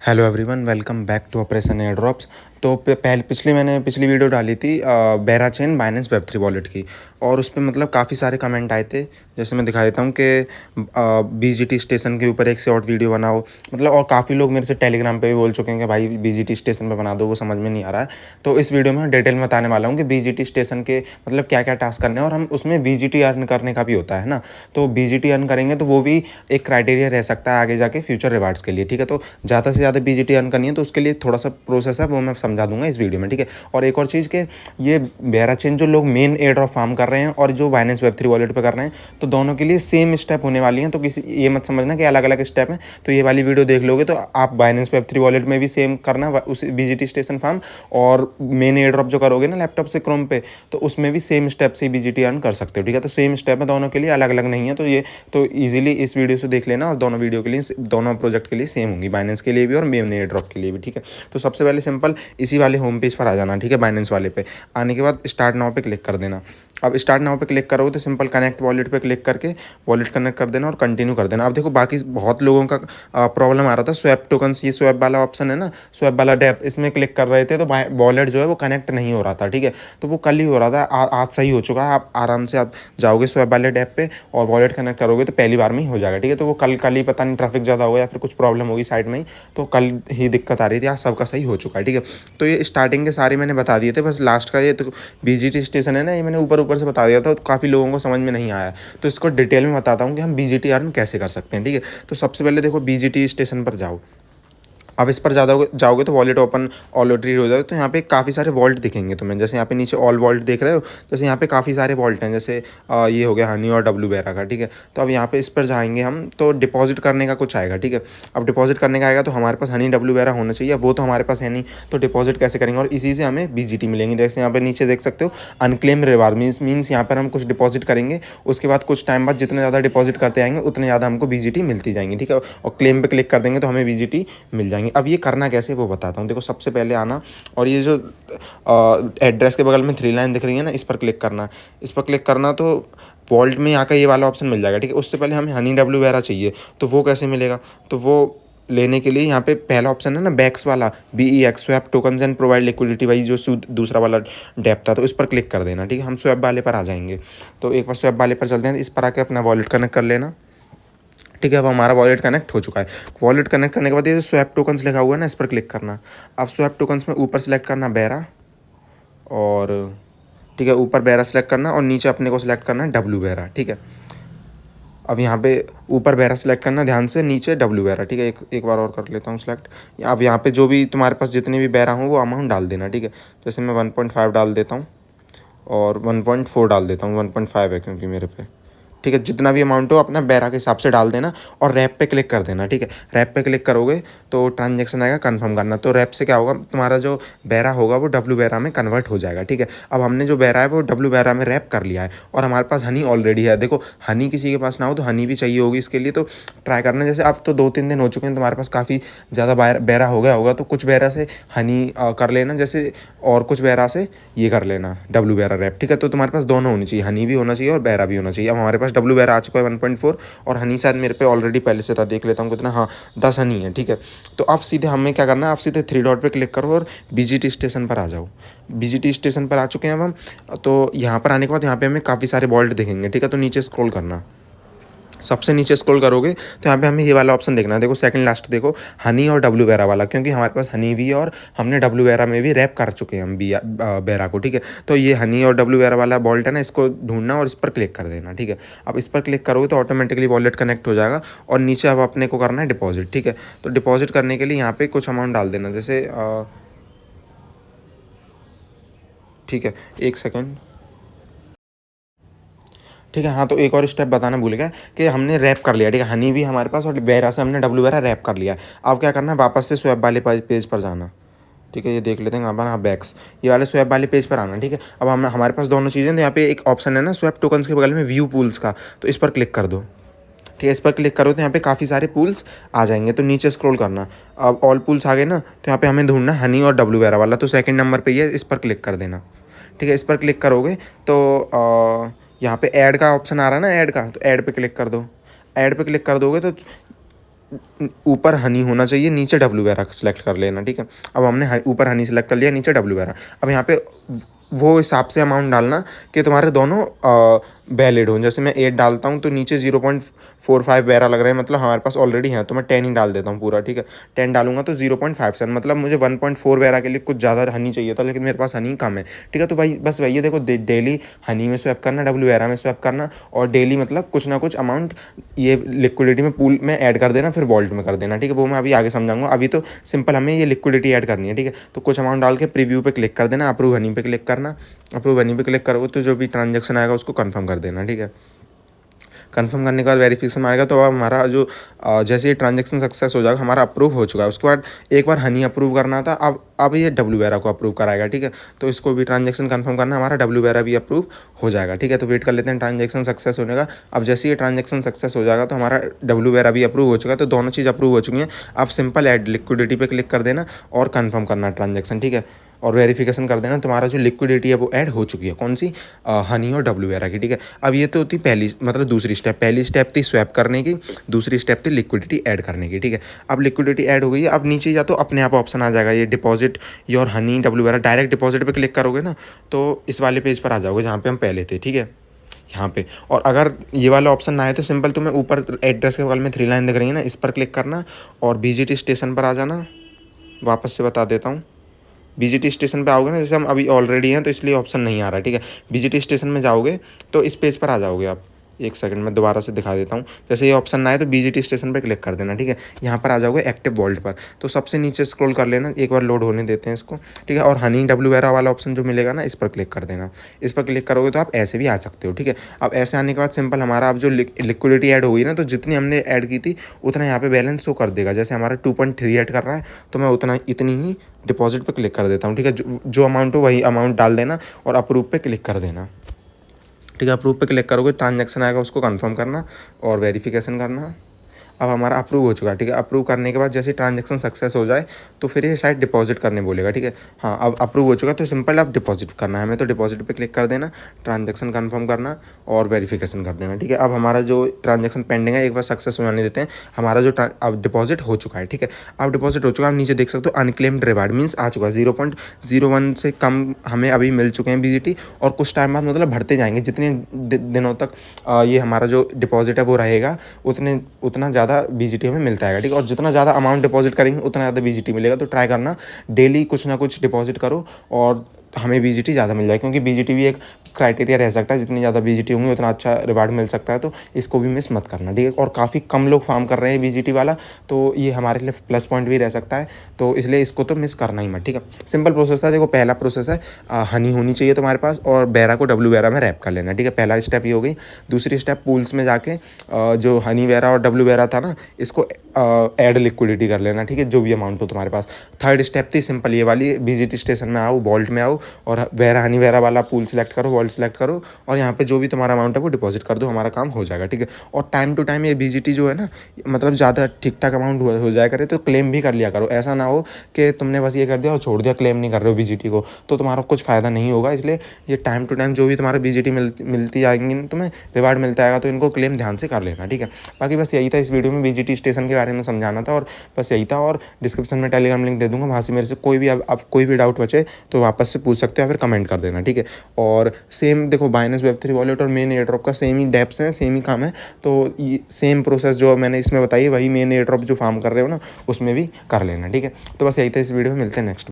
Hello everyone, welcome back to operation air drops. तो मैंने पिछली वीडियो डाली थी बेरा चेन बाइनेंस वेब3 वॉलेट की, और उस पे मतलब काफ़ी सारे कमेंट आए थे। जैसे मैं दिखा देता हूँ कि बीजीटी स्टेशन के ऊपर एक शॉर्ट वीडियो बनाओ, मतलब, और काफ़ी लोग मेरे से टेलीग्राम पे भी बोल चुके हैं कि भाई बीजीटी स्टेशन पे बना दो, वो समझ में नहीं आ रहा है। तो इस वीडियो में डिटेल में बताने वाला हूँ कि बीजीटी स्टेशन के मतलब क्या क्या टास्क करने हैं, और हम उसमें बीजीटी अर्न करने का भी होता है ना। तो बीजीटी अर्न करेंगे तो वो भी एक क्राइटेरिया रह सकता है आगे जाके फ्यूचर रिवार्ड्स के लिए, ठीक है। तो ज़्यादा से ज़्यादा बीजीटी अर्न करनी है तो उसके लिए थोड़ा सा प्रोसेस है, वो मैं समझा दूंगा इस वीडियो में, ठीक है। और एक और चीज़ कि ये बेरा चेन जो लोग मेन एयर ड्रॉप फार्म कर रहे हैं और जो बाइनेंस वेब3 वॉलेट पे कर रहे हैं, तो दोनों के लिए सेम स्टेप होने वाली हैं। तो किसी ये मत समझना कि अलग अलग स्टेप हैं। तो ये वाली वीडियो देख लोगे तो आप बाइनेंस वेब3 वॉलेट में भी सेम करना उस बीजीटी स्टेशन फार्म, और मेन एयर ड्रॉप जो करोगे ना लैपटॉप से क्रोम पे, तो उसमें भी सेम स्टेप से बीजीटी अर्न कर सकते हो, ठीक है। तो सेम स्टेप है दोनों के लिए, अलग अलग नहीं है। तो ये तो ईजिली इस वीडियो से देख लेना, और दोनों वीडियो के लिए दोनों प्रोजेक्ट के लिए सेम होंगी, बाइनेंस के लिए भी और मेन एयर ड्रॉप के लिए भी, ठीक है। तो सबसे पहले सिंपल इसी वाले होम पेज पर आ जाना, ठीक है। बाइनेंस वाले पे आने के बाद स्टार्ट नाउ पे क्लिक कर देना। अब स्टार्ट नाउ पे क्लिक करोगे तो सिंपल कनेक्ट वॉलेट पे क्लिक करके वॉलेट कनेक्ट कर देना और कंटिन्यू कर देना। अब देखो बाकी बहुत लोगों का प्रॉब्लम आ रहा था स्वैप टोकन्स, ये स्वैप वाला ऑप्शन है ना, स्वैप वाला डैप, इसमें क्लिक कर रहे थे तो वॉलेट जो है वो कनेक्ट नहीं हो रहा था, ठीक है। तो वो कल ही हो रहा था, आज सही हो चुका है। आप आराम से आप जाओगे स्वैप वाले डैप पे और वॉलेट कनेक्ट करोगे तो पहली बार में ही हो जाएगा, ठीक है। तो वो कल ही पता नहीं ट्रैफिक ज़्यादा होगा या फिर कुछ प्रॉब्लम होगी साइड में ही, तो कल ही दिक्कत आ रही थी, आज सबका सही हो चुका है, ठीक है। तो ये स्टार्टिंग के सारे मैंने बता दिए थे, बस लास्ट का ये तो बीजीटी स्टेशन है ना, ये मैंने ऊपर ऊपर से बता दिया था, तो काफ़ी लोगों को समझ में नहीं आया। तो इसको डिटेल में बताता हूँ कि हम बीजीटी अर्न कैसे कर सकते हैं, ठीक है। तो सबसे पहले देखो बीजीटी स्टेशन पर जाओ। अब इस पर ज़्यादा जाओगे तो वॉलेट ओपन ऑलरेडी हो जाएगा। तो यहाँ पे काफ़ी सारे वॉल्ट दिखेंगे तुम्हें, जैसे यहाँ पे नीचे ऑल वॉल्ट देख रहे हो, जैसे यहाँ पे काफ़ी सारे वॉल्ट हैं, जैसे ये हो गया हनी और डब्लू बेरा का, ठीक है। तो अब यहाँ पे इस पर जाएंगे हम, तो डिपॉजिट करने का कुछ आएगा, ठीक है। अब डिपॉजिट करने का आएगा तो हमारे पास हनी डब्लू बेरा होना चाहिए, वो तो हमारे पास है नहीं, तो डिपॉजिट कैसे करेंगे, और इसी से हमें बीजीटी मिलेंगी। जैसे यहाँ पे नीचे देख सकते हो अनक्लेम रिवार्ड मीन्स यहाँ पर हम कुछ डिपॉजिट करेंगे, उसके बाद कुछ टाइम बाद जितने ज़्यादा डिपॉजिट करते आएंगे उतने ज़्यादा हमको बीजीटी मिलती जाएंगी, ठीक है। और क्लेम पे क्लिक कर देंगे तो हमें बीजीटी मिल जाएंगी। अब ये करना कैसे वो बताता हूँ। देखो सबसे पहले आना, और ये जो एड्रेस के बगल में 3 लाइन दिख रही है ना, इस पर क्लिक करना। इस पर क्लिक करना तो वॉल्ट में आकर ये वाला ऑप्शन मिल जाएगा, ठीक है। उससे पहले हमें हनी डब्ल्यू वेरा चाहिए, तो वो कैसे मिलेगा, तो वो लेने के लिए यहाँ पे पहला ऑप्शन है ना बैक्स वाला, BEX swap tokens and provide liquidity, वही जो दूसरा वाला डैप था, तो इस पर क्लिक कर देना, ठीक है। हम स्वैप वाले पर आ जाएंगे। तो एक बार स्वैप वाले पर चलते हैं, इस पर आके अपना वॉलेट कनेक्ट कर लेना, ठीक है। अब हमारा वॉलेट कनेक्ट हो चुका है। वॉलेट कनेक्ट करने के बाद ये जो स्वैप टोकन्स लिखा हुआ है ना, इस पर क्लिक करना। अब स्वैप टोकन्स में ऊपर सेलेक्ट करना बेरा, और ठीक है ऊपर बेरा सेलेक्ट करना, और नीचे अपने को सिलेक्ट करना है डब्ल्यू बेरा, ठीक है। अब यहाँ पे ऊपर बेरा सेलेक्ट करना ध्यान से, नीचे डब्ल्यू बेरा, ठीक है। एक बार और कर लेता हूँ सेलेक्ट। अब यहाँ पे जो भी तुम्हारे पास जितने भी बेरा हों वो अमाउंट डाल देना, ठीक है। जैसे मैं 1.5 डाल देता हूँ, और 1.4 डाल देता हूँ, 1.5 है क्योंकि मेरे पे, ठीक है। जितना भी अमाउंट हो अपना बेरा के हिसाब से डाल देना, और रैप पे क्लिक कर देना, ठीक है। रैप पे क्लिक करोगे तो ट्रांजैक्शन आएगा, कंफर्म करना। तो रैप से क्या होगा, तुम्हारा जो बेरा होगा वो डब्ल्यू बेरा में कन्वर्ट हो जाएगा, ठीक है। अब हमने जो बेरा है वो डब्ल्यू बेरा में रैप कर लिया है, और हमारे पास हनी ऑलरेडी है। देखो हनी किसी के पास ना हो तो हनी भी चाहिए होगी इसके लिए, तो ट्राई करना। जैसे अब तो 2-3 दिन हो चुके हैं, तुम्हारे पास काफ़ी ज़्यादा बेरा हो गया होगा, तो कुछ बेरा से हनी कर लेना जैसे, और कुछ बेरा से ये कर लेना डब्ल्यू बेरा रैप, ठीक है। तो तुम्हारे पास दोनों होनी चाहिए, हनी भी होना चाहिए और बेरा भी होना चाहिए। अब हमारे पास डब्ल्यू बेरा आ चुका है 1.4, और हनी शायद मेरे पे ऑलरेडी पहले से था, देख लेता हूँ कितना, हाँ 10 हनी है, ठीक है। तो अब सीधे हमें क्या करना है, आप सीधे 3 डॉट पे क्लिक करो और बीजीटी स्टेशन पर आ जाओ। बीजीटी स्टेशन पर आ चुके हैं अब हम। तो यहाँ पर आने के बाद यहाँ पे हमें काफ़ी सारे वॉल्ट दिखेंगे, ठीक है। तो नीचे स्क्रॉल करना, सबसे नीचे स्क्रॉल करोगे तो यहाँ पे हमें ये वाला ऑप्शन देखना है। देखो सेकंड लास्ट देखो हनी और डब्ल्यू बेरा वाला, क्योंकि हमारे पास हनी भी है और हमने डब्ल्यू बेरा में भी रैप कर चुके हैं हम बेरा को, ठीक है। तो ये हनी और डब्ल्यू बेरा वाला बॉल्ट है ना, इसको ढूंढना और इस पर क्लिक कर देना, ठीक है। अब इस पर क्लिक करोगे तो ऑटोमेटिकली वॉलेट कनेक्ट हो जाएगा, और नीचे अब अपने को करना है डिपॉजिट, ठीक है। तो डिपॉजिट करने के लिए यहाँ पे कुछ अमाउंट डाल देना, जैसे ठीक है 1 सेकेंड, ठीक है। हाँ तो एक और स्टेप बताना भूल गया कि हमने रैप कर लिया, ठीक है। हनी भी हमारे पास, और बेरा से हमने डब्ल्यू बेरा रैप कर लिया है। अब क्या करना है, वापस से स्वैप वाले पेज पर जाना, ठीक है। ये देख लेते हैं यहाँ पर, हाँ बैक्स, ये वाले स्वैप वाले पेज पर आना, ठीक है। अब हमारे पास दोनों चीज़ें, तो यहाँ पे एक ऑप्शन है ना स्वैप टोकन्स के बगल में व्यू पूल्स का, तो इस पर क्लिक कर दो, ठीक है। इस पर क्लिक करो तो यहाँ पे काफ़ी सारे पूल्स आ जाएंगे। तो नीचे स्क्रॉल करना, अब ऑल पूल्स आ गए ना, तो यहाँ पे हमें ढूंढना हनी और डब्ल्यू बेरा वाला, तो सेकंड नंबर पे ही है, इस पर क्लिक कर देना, ठीक है। इस पर क्लिक करोगे तो यहाँ पे ऐड का ऑप्शन आ रहा है ना, ऐड का, तो ऐड पे क्लिक कर दो। ऐड पे क्लिक कर दोगे तो ऊपर हनी होना चाहिए, नीचे डब्लू वेरा सेलेक्ट कर लेना, ठीक है। अब हमने ऊपर हनी सेलेक्ट कर लिया, नीचे डब्लू वेरा। अब यहाँ पे वो हिसाब से अमाउंट डालना कि तुम्हारे दोनों वैलिड हों। जैसे मैं 8 डालता हूँ तो नीचे 0.45 वेरा लग रहे हैं, मतलब हमारे पास ऑलरेडी है, तो मैं 10 ही डाल देता हूँ पूरा, ठीक है। 10 डालूंगा तो 0.57, मतलब मुझे 1.4 वेरा के लिए कुछ ज़्यादा हनी चाहिए था, लेकिन मेरे पास हनी कम है, ठीक है। तो वही बस वही है, देखो डेली हनी में स्वैप करना, डब्लू वेरा में स्वैप करना, और डेली मतलब कुछ ना कुछ अमाउंट ये लिक्विडिटी में पूल में ऐड कर देना, फिर वॉल्ट में कर देना, ठीक है। वो मैं अभी आगे समझाऊंगा, अभी तो सिंपल हमें ये लिक्विडिटी ऐड करनी है, ठीक है। तो कुछ अमाउंट डाल के प्रीव्यू पे क्लिक कर देना, अप्रूव हनी पे क्लिक करना। अप्रूव हनी पे क्लिक करोगे तो जो भी ट्रांजेक्शन आएगा उसको कंफर्म कर देना, ठीक है। कंफर्म करने के बाद वेरिफिकेशन आएगा, तो अब हमारा जो जैसे ये ट्रांजेक्शन सक्सेस हो जाएगा, हमारा अप्रूव हो चुका है। उसके बाद एक बार हनी अप्रूव करना था, अब ये डब्लू वेरा को अप्रूव कराएगा, ठीक है। तो इसको भी ट्रांजेक्शन कंफर्म करना, हमारा डब्लू वेरा भी अप्रूव हो जाएगा, ठीक है। तो वेट कर लेते हैं ट्रांजेक्शन सक्सेस होने का। अब जैसे ये ट्रांजेक्शन सक्सेस हो जाएगा तो हमारा डब्लू वेरा भी अप्रूव हो चुका है, तो दोनों चीज़ अप्रूव हो चुकी हैं। अब सिंपल ऐड लिक्विडिटी पे क्लिक कर देना और कंफर्म करना ट्रांजेक्शन, ठीक है। और वेरिफिकेशन कर देना, तुम्हारा जो लिक्विडिटी है वो ऐड हो चुकी है, कौन सी, हनी और डब्लू वेरा की, ठीक है। अब ये तो होती पहली, मतलब दूसरी स्टेप। पहली स्टेप थी स्वैप करने की, दूसरी स्टेप थी लिक्विडिटी ऐड करने की, ठीक है। अब लिक्विडिटी ऐड हो गई है, अब नीचे या तो अपने आप ऑप्शन आ जाएगा ये deposit your honey W vera. Direct deposit पे क्लिक करोगे ना तो इस वाले पेज पर आ जाओगे जहाँ पे हम पहले थे, ठीक है, यहाँ पे। और अगर ये वाला ऑप्शन ना आए तो सिंपल तुम्हें ऊपर एड्रेस के बगल में 3 लाइन दिख रही है ना, इस पर क्लिक करना और बीजीटी स्टेशन पर आ जाना। वापस से बता देता हूँ, बीजीटी स्टेशन पे आओगे ना, जैसे हम अभी ऑलरेडी हैं तो इसलिए ऑप्शन नहीं आ रहा है, ठीक है। बीजीटी स्टेशन में जाओगे तो इस पेज पर आ जाओगे आप। एक सेकंड में दोबारा से दिखा देता हूँ। जैसे ये ऑप्शन ना आए तो बीजीटी स्टेशन पे क्लिक कर देना, ठीक है। यहाँ पर आ जाओगे एक्टिव वॉल्ट पर, तो सबसे नीचे स्क्रॉल कर लेना, एक बार लोड होने देते हैं इसको, ठीक है। और हनी डब्लू वेरा वाला ऑप्शन जो मिलेगा ना, इस पर क्लिक कर देना। इस पर क्लिक करोगे तो आप ऐसे भी आ सकते हो, ठीक है। अब ऐसे आने के बाद सिंपल हमारा अब जो लिक्विडिटी ऐड होगी ना, तो जितनी हमने ऐड की थी उतना यहाँ पे बैलेंस शो कर देगा। जैसे हमारा 2.3 ऐड कर रहा है तो मैं इतनी ही डिपॉजिट पे क्लिक कर देता हूँ, ठीक है। जो अमाउंट हो वही अमाउंट डाल देना और अप्रूव पे क्लिक कर देना, ठीक है। अप्रूव पे क्लिक करोगे, ट्रांजैक्शन आएगा, उसको कंफर्म करना और वेरिफिकेशन करना। अब हमारा अप्रूव हो चुका है, ठीक है। अप्रूव करने के बाद जैसे ट्रांजैक्शन सक्सेस हो जाए तो फिर ये शायद डिपॉजिट करने बोलेगा, ठीक है। हाँ, अब अप्रूव हो चुका है तो सिंपल अब डिपॉजिट करना है हमें, तो डिपॉजिट पे क्लिक कर देना, ट्रांजैक्शन कंफर्म करना और वेरिफिकेशन कर देना, ठीक है। अब हमारा जो ट्रांजैक्शन पेंडिंग है एक बार सक्सेस हो जाने देते हैं। हमारा जो अब डिपॉजिट हो चुका है, ठीक है। अब डिपॉजिट हो चुका है, आप नीचे देख सकते हो अनक्लेम्ड रिवार्ड मीन्स आ चुका है। 0.01 से कम हमें अभी मिल चुके हैं बीजीटी, और कुछ टाइम बाद मतलब बढ़ते जाएंगे। जितने दिनों तक ये हमारा जो डिपॉजिट है वो रहेगा उतना ज़्यादा बीजीटी हमें मिलता है, ठीक है। और जितना ज़्यादा अमाउंट डिपॉजिट करेंगे उतना ज़्यादा बीजीटी मिलेगा। तो ट्राई करना डेली कुछ ना कुछ डिपॉजिट करो और हमें बीजीटी ज़्यादा मिल जाए, क्योंकि बीजीटी भी एक क्राइटेरिया रह सकता है, जितनी ज़्यादा बीजीटी होंगी उतना अच्छा रिवार्ड मिल सकता है। तो इसको भी मिस मत करना, ठीक है। और काफ़ी कम लोग फार्म कर रहे हैं बीजीटी वाला, तो ये हमारे लिए प्लस पॉइंट भी रह सकता है, तो इसलिए इसको तो मिस करना ही मत, ठीक है। सिंपल प्रोसेस था, देखो पहला प्रोसेस है हनी होनी चाहिए तुम्हारे पास और बेरा को डब्लू वेरा में रैप कर लेना, ठीक है। पहला स्टेप ये हो गई। दूसरी स्टेप पूल्स में जाके जो हनी वेरा और डब्लू वेरा था ना, इसको ऐड लिक्विडिटी कर लेना, ठीक है, जो भी अमाउंट हो तुम्हारे पास। थर्ड स्टेप थी सिंपल ये वाली, बीजीटी स्टेशन में आओ, वॉल्ट में आओ और वेरा हनी वेरा वाला पूल सेलेक्ट करो, वॉल्ट सेलेक्ट करो और यहाँ पे जो भी तुम्हारा अमाउंट है वो डिपॉजिट कर दो, हमारा काम हो जाएगा, ठीक है। और टाइम टू टाइम ये बीजीटी जो है ना, मतलब ज़्यादा ठीक ठाक अमाउंट हो जाया करे तो क्लेम भी कर लिया करो। ऐसा ना हो कि तुमने बस ये कर दिया और छोड़ दिया, क्लेम नहीं कर रहे हो बीजीटी को, तो तुम्हारा कुछ फ़ायदा नहीं होगा। इसलिए ये टाइम टू टाइम जो भी तुम्हारा बीजीटी मिलती आएंगी, तुम्हें रिवार्ड मिलता आएगा, तो इनको क्लेम ध्यान से कर लेना, ठीक है। बाकी बस यही था इस वीडियो में, बीजीटी स्टेशन के बारे में समझाना था और बस यही था। और डिस्क्रिप्शन में टेलीग्राम लिंक दे दूंगा, वहाँ से मेरे से कोई भी अब कोई भी डाउट बचे तो वापस से पूछ सकते हो या फिर कमेंट कर देना, ठीक है। और सेम देखो, बाइनेंस वेब3 वॉलेट और मेन एयर ड्रॉप का सेम ही डेप्स हैं, सेम ही काम है, तो ये सेम प्रोसेस जो मैंने इसमें बताई वही मेन एयर ड्रॉप जो फार्म कर रहे हो ना उसमें भी कर लेना, ठीक है। तो बस यही था इस वीडियो में, मिलते हैं नेक्स्ट।